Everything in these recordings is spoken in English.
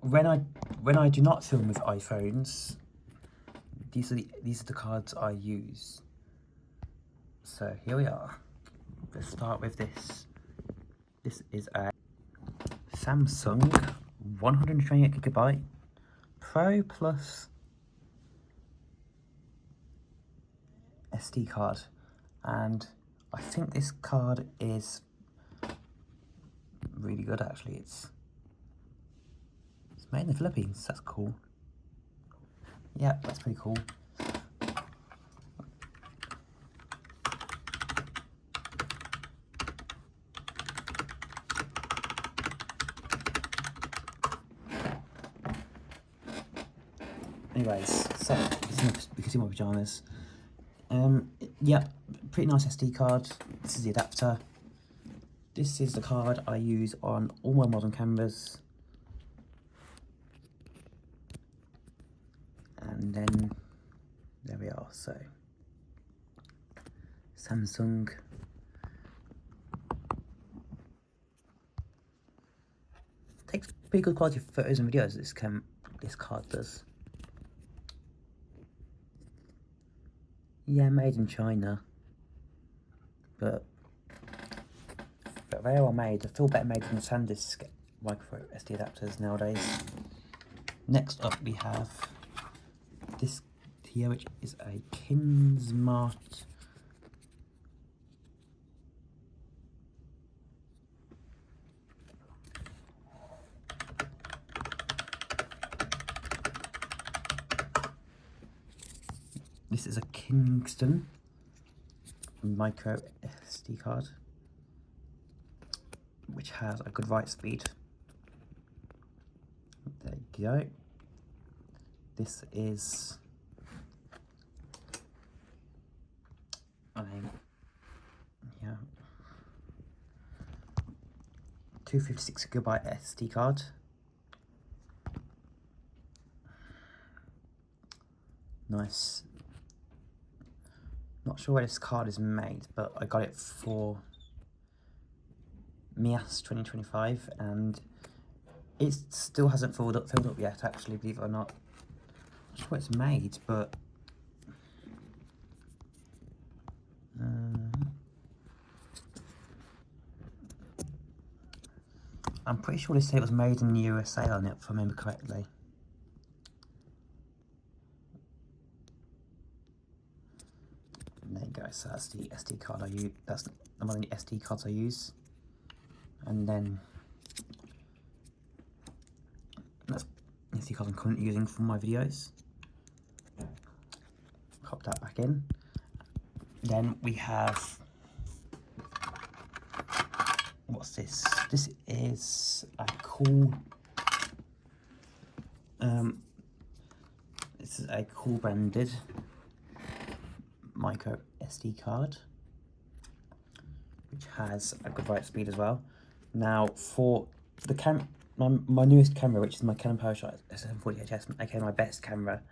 when I do not film with iPhones, these are the cards I use. So here we are. Let's start with this. This is a Samsung 128GB Pro Plus SD card, and I think this card is really good actually. It's made in the Philippines. That's cool. Yeah, that's pretty cool. Anyways, so you can see my pajamas. Yeah, pretty nice SD card. This is the adapter. This is the card I use on all my modern cameras. And then there we are. So Samsung. Takes pretty good quality photos and videos. This card does. Yeah, made in China, but very well made. I feel better made than the SanDisk micro SD adapters nowadays. Next up we have this here, which is a KinSmart This is a Kingston micro SD card, which has a good write speed. There you go. This is yeah, 256GB SD card. Nice. Not sure where this card is made, but I got it for MIAS 2025, and it still hasn't filled up yet, actually, believe it or not. Not sure where it's made, but I'm pretty sure they say it was made in the USA on it, if I remember correctly. There you go, so that's the SD card I use. That's one of the SD cards I use. And then that's the SD card I'm currently using for my videos. Pop that back in. Then we have, what's this? This is a cool, this is a cool branded micro SD card, which has a good write speed as well. Now for the my newest camera, which is my Canon PowerShot SM40HS, aka my best camera,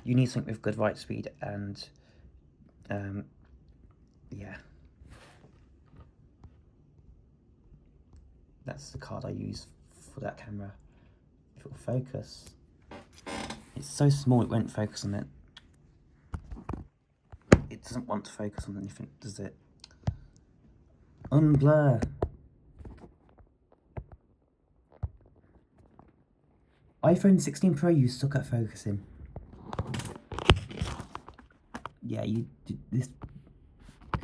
you need something with good write speed, and yeah, that's the card I use for that camera. If it will focus, it's so small it won't focus on it. It doesn't want to focus on anything, does it? Unblur. iPhone 16 Pro, you suck at focusing. Yeah, you did this. I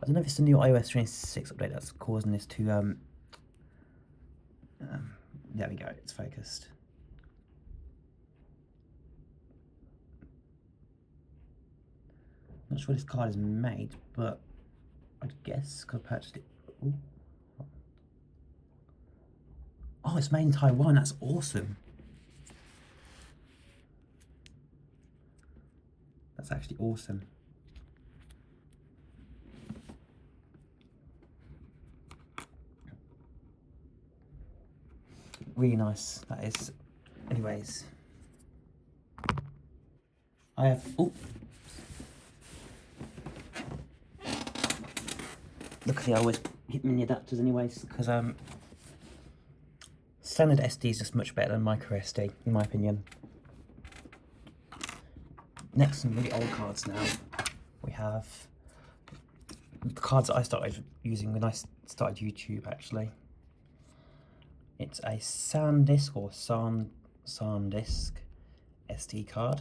don't know if it's the new iOS 26 update that's causing this to there we go, it's focused. Not sure this card is made, but I guess because I purchased it. Ooh. Oh, it's made in Taiwan. That's awesome. That's actually awesome. Really nice, that is. Anyways, I have, oh, luckily I always hit mini adapters anyways, because standard SD is just much better than micro SD, in my opinion. Next, some really old cards now. We have the cards that I started using when I started YouTube, actually. It's a SanDisk or SanDisk SD card.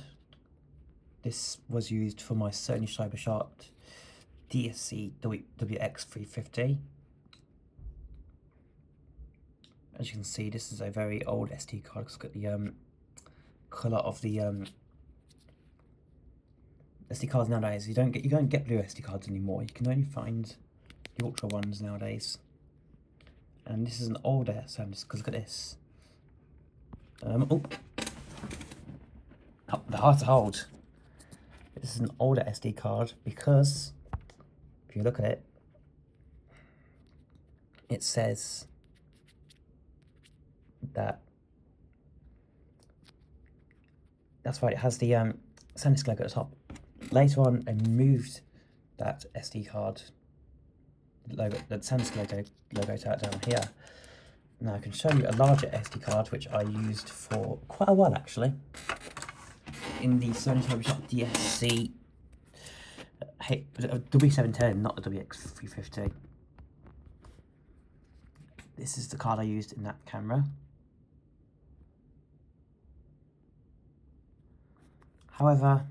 This was used for my Sony CyberShot DSC WX350. As you can see, this is a very old SD card. It's got the colour of the SD cards nowadays. You don't get blue SD cards anymore. You can only find the ultra ones nowadays. And this is an older SanDisk, because look at this. Oh, the hard to hold. This is an older SD card because if you look at it, it says that that's right. It has the SanDisk logo at the top. Later on, I moved that SD card logo, the SanDisk logo down here. Now I can show you a larger SD card which I used for quite a while actually. In the Sony CyberShot DSC W710, not the WX350. This is the card I used in that camera. However,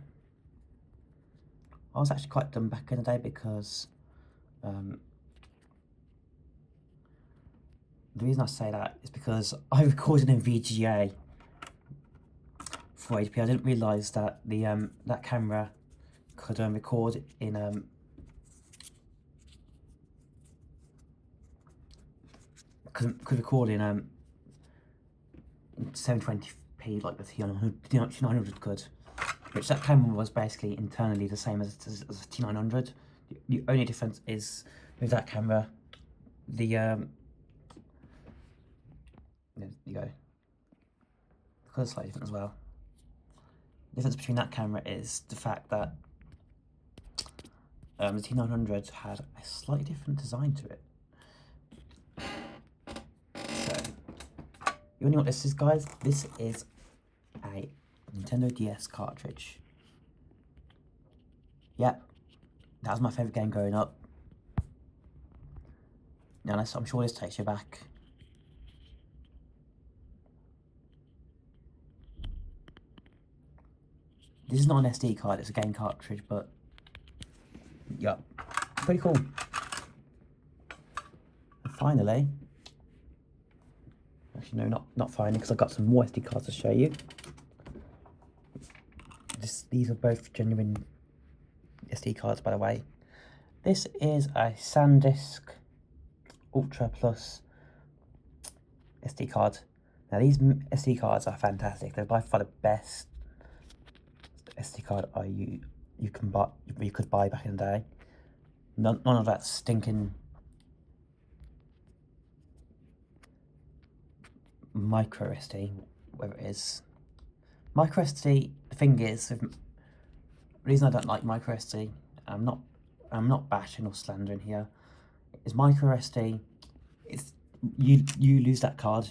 I was actually quite dumb back in the day because the reason I say that is because I recorded in VGA for 8p. I didn't realise that the that camera could record in could record in 720p like the T900 could, which that camera was basically internally the same as a T900. The only difference is with that camera, there you go. The colour's slightly different as well. The difference between that camera is the fact that the T900 had a slightly different design to it. So, you all know what this is, guys? This is a Nintendo DS cartridge. Yep, that was my favourite game growing up. Now, I'm sure this takes you back. This is not an SD card, it's a game cartridge, but yeah, pretty cool. And finally, actually no, not finally, because I've got some more SD cards to show you. These are both genuine SD cards, by the way. This is a SanDisk Ultra Plus SD card. Now these SD cards are fantastic. They're by far the best SD card you could buy back in the day. None of that stinking micro SD, whatever it is. Micro SD, the thing is, the reason I don't like micro SD, I'm not bashing or slandering here, is micro SD, it's you lose that card,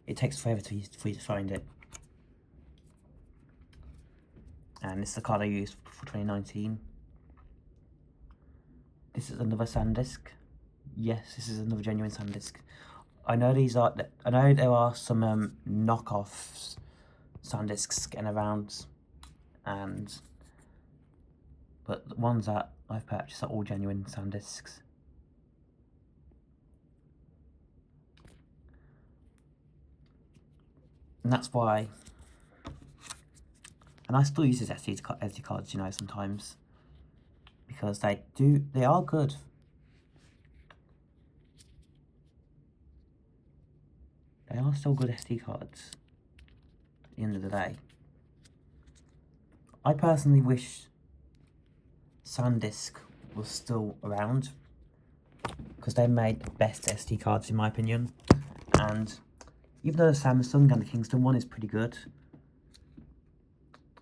it takes forever for you to find it. And this is the card I used for 2019. This is another SanDisk. Yes, this is another genuine SanDisk. I know there are some knockoffs SanDisks getting around, but the ones that I've purchased are all genuine SanDisks. And that's why. And I still use these SD cards, you know, sometimes, because they are good. They are still good SD cards at the end of the day. I personally wish SanDisk was still around, because they made the best SD cards in my opinion. And even though the Samsung and the Kingston one is pretty good,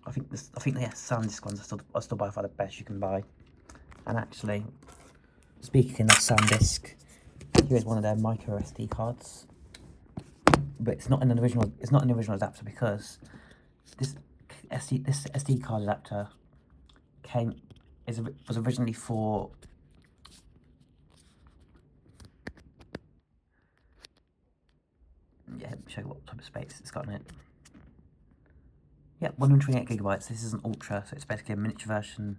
I think the SanDisk ones are still by far the best you can buy. And actually, speaking of SanDisk, here's one of their micro SD cards. but it's not an original. It's not an original adapter because this SD card adapter was originally for let me show you what type of space it's got in it. Yeah, 128 gigabytes. This is an Ultra, so it's basically a miniature version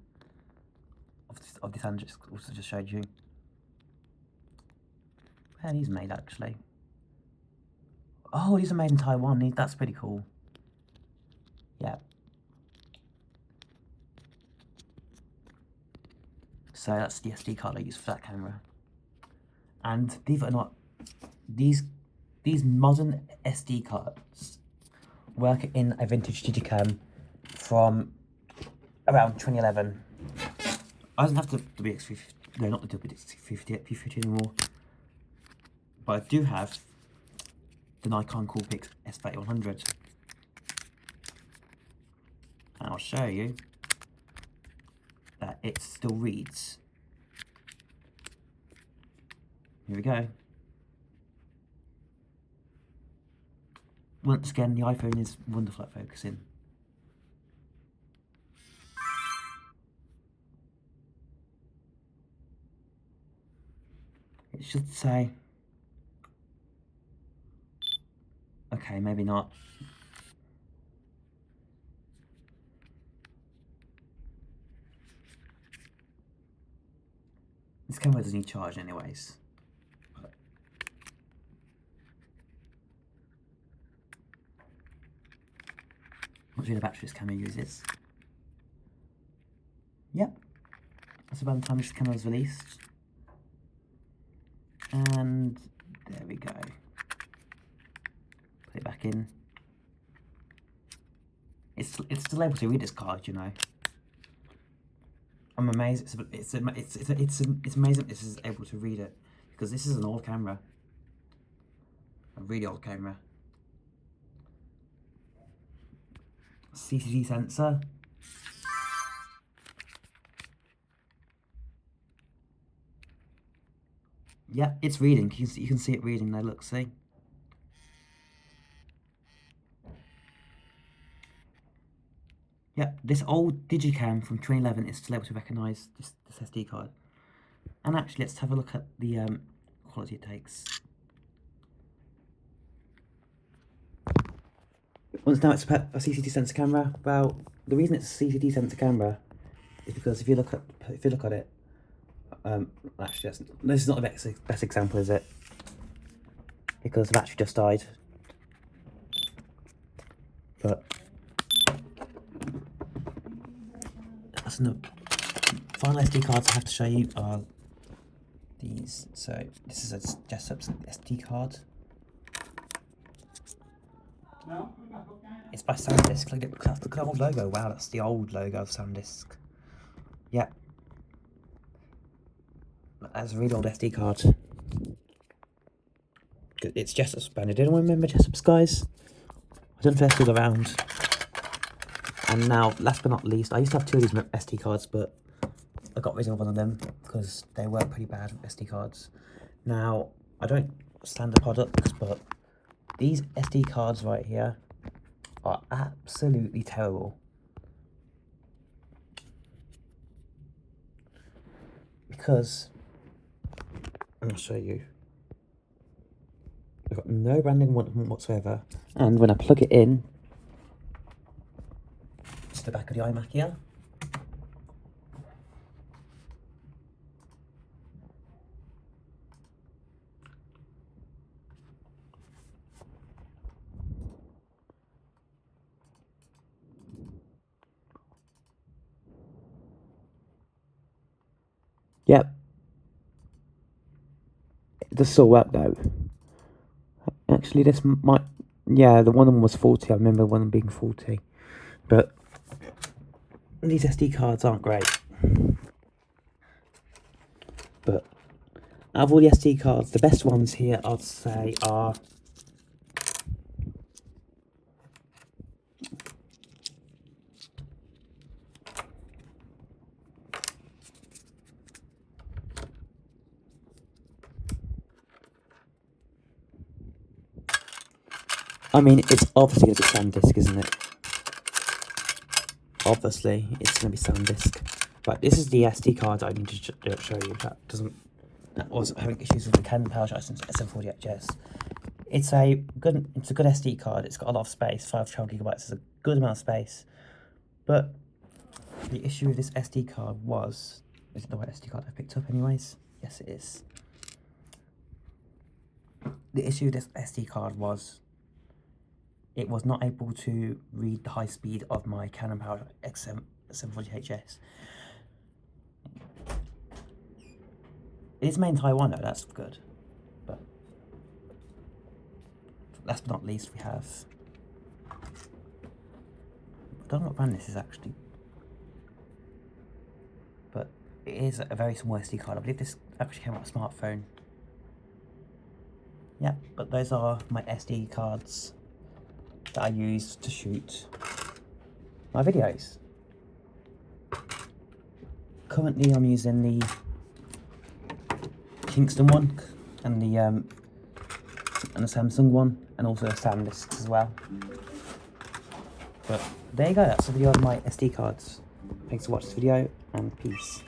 of this I also just showed you. Where are these made actually? Oh, these are made in Taiwan. That's pretty cool. Yeah. So that's the SD card I use for that camera. And believe it or not, these modern SD cards work in a vintage Digicam from around 2011. I don't have the WX50, no, not the WX50, P50 anymore. But I do have the Nikon Coolpix S3100. And I'll show you that it still reads. Here we go. Once again, the iPhone is wonderful at focusing. It should say, okay, maybe not. This camera doesn't need charge anyways. What the battery this camera uses. Yep, that's about the time this camera was released. And there we go. Put it back in. It's still able to read this card, you know. I'm amazed. It's amazing this is able to read it, because this is an old camera, a really old camera. CCD sensor. Yeah, it's reading. You can see it reading there. Look, see. Yeah, this old Digicam from 2011 is still able to recognise this SD card. And actually, let's have a look at the quality it takes. Once now it's a CCD sensor camera. Well, the reason it's a CCD sensor camera is because if you look at it, actually this is not the best example, is it? Because the battery just died. But that's enough. Final SD cards I have to show you are these. So this is a Jessup's SD card. It's by SanDisk. Look at the old logo. Wow, that's the old logo of SanDisk. Yeah. That's a really old SD card. It's Jessup's brand. Did anyone remember Jessup's, guys? I don't know if they're still around. And now, last but not least, I used to have 2 of these SD cards, but I got rid of one of them because they were pretty bad SD cards. Now, I don't stand the products, but these SD cards right here are absolutely terrible. Because, I'll show you. I've got no branding whatsoever. And when I plug it in to the back of the iMac here, yep, it does still work though. Actually, this might, yeah, the one of them was 40. I remember one of them being 40. But these SD cards aren't great. But out of all the SD cards, the best ones here, I'd say, are I mean, it's obviously going to be SanDisk, isn't it? Obviously, it's going to be SanDisk. But this is the SD card I need to show you. That was having issues with the Canon PowerShot SM48JS. It's a good SD card. It's got a lot of space. 512 gigabytes is a good amount of space. But the issue with this SD card was, is it the right SD card I picked up anyways? Yes, it is. The issue with this SD card was it was not able to read the high speed of my Canon PowerShot SM48JS. It is made in Taiwan though, that's good. But last but not least, we have, I don't know what brand this is actually, but it is a very small SD card. I believe this actually came out with a smartphone. Yeah, but those are my SD cards that I use to shoot my videos. Currently I'm using the Kingston one and the Samsung one, and also a SanDisk as well. But there you go, that's the video of my SD cards. Thanks for watching this video, and peace.